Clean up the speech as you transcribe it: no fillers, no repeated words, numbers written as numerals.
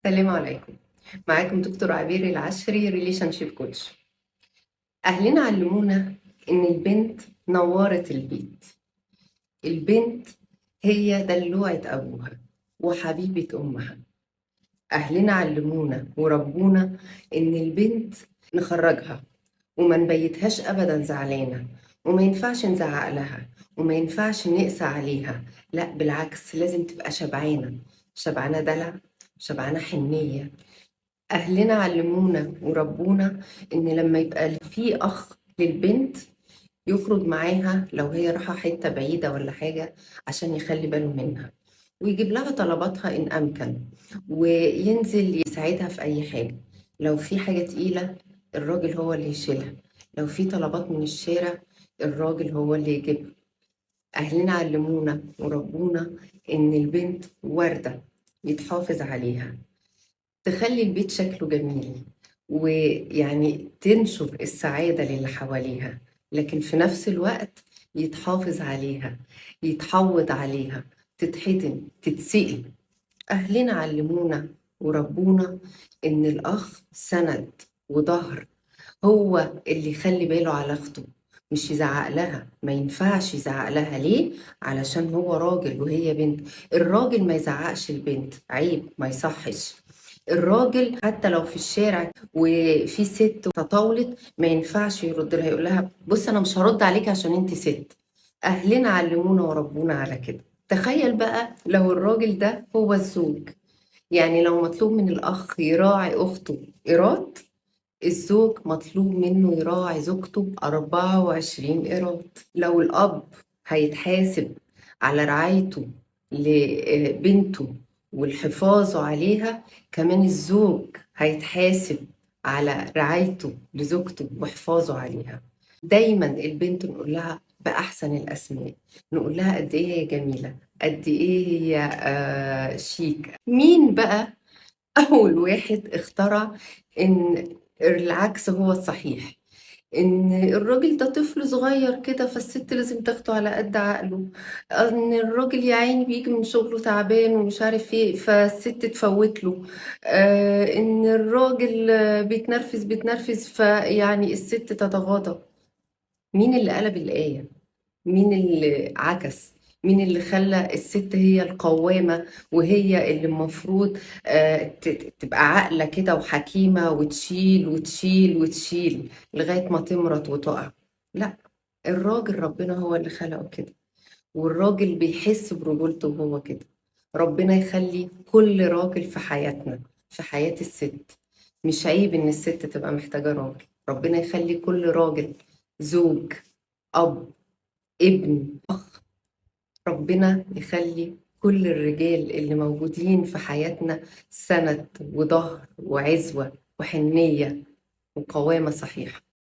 السلام عليكم. معاكم دكتور عبير العشري ريليشن شيب كوتش. أهلنا علمونا إن البنت نورة البيت. البنت هي دلوعة أبوها وحبيبة أمها. أهلنا علمونا وربونا إن البنت نخرجها وما نبيتهاش أبدا زعلانة، وما ينفعش نزعق لها، وما ينفعش نقسى عليها. لا بالعكس، لازم تبقى شبعانة، شبعانة دلع، شبعانة حنية. أهلنا علمونا وربونا إن لما يبقى في أخ للبنت يخرج معاها لو هي رايحة حتة بعيدة ولا حاجة عشان يخلي باله منها ويجيب لها طلباتها إن أمكن، وينزل يساعدها في أي حاجة. لو في حاجة تقيلة الراجل هو اللي يشيلها، لو في طلبات من الشارع الراجل هو اللي يجيبها. أهلنا علمونا وربونا إن البنت وردة يتحافظ عليها، تخلي البيت شكله جميل، ويعني تنشر السعادة للي حواليها، لكن في نفس الوقت يتحافظ عليها، يتحوض عليها، تتحضن، تتسقي. أهلنا علمونا وربونا إن الأخ سند وظهر، هو اللي يخلي باله على أخته، مش يزعق لها. ما ينفعش يزعق لها ليه؟ علشان هو راجل وهي بنت. الراجل ما يزعقش البنت، عيب، ما يصحش. الراجل حتى لو في الشارع وفي ست تطاولت ما ينفعش يرد لها، يقول لها بص انا مش هرد عليك عشان انت ست. اهلنا علمونا وربونا على كده. تخيل بقى لو الراجل ده هو الزوج، يعني لو مطلوب من الاخ يراعي اخته ايراد، الزوج مطلوب منه يراعي زوجته 24 ايراد. لو الاب هيتحاسب على رعايته لبنته والحفاظ عليها، كمان الزوج هيتحاسب على رعايته لزوجته وحفاظه عليها. دايما البنت نقول لها بأحسن الأسماء، نقول لها قد إيه هي جميلة، قد إيه هي شيك. مين بقى أول واحد اخترع إن العكس هو الصحيح؟ ان الراجل ده طفل صغير كده فالست لازم تاخده على قد عقله، ان الراجل يا عيني بيجي من شغله تعبان ومش عارف ايه فالست تفوت له، ان الراجل بيتنرفز فيعني الست تتغاضى. مين اللي قلب الآية؟ مين اللي عكس؟ مين اللي خلى الست هي القوامة وهي اللي المفروض تبقى عاقلة كده وحكيمة وتشيل وتشيل وتشيل لغاية ما تمرض وتقع؟ لا، الراجل ربنا هو اللي خلقه كده، والراجل بيحس برجولته وهو كده. ربنا يخلي كل راجل في حياتنا، في حياة الست. مش عيب ان الست تبقى محتاجة راجل. ربنا يخلي كل راجل زوج، أب، ابن، أخ. ربنا يخلي كل الرجال اللي موجودين في حياتنا سند وظهر وعزوة وحنية وقوامة صحيحة.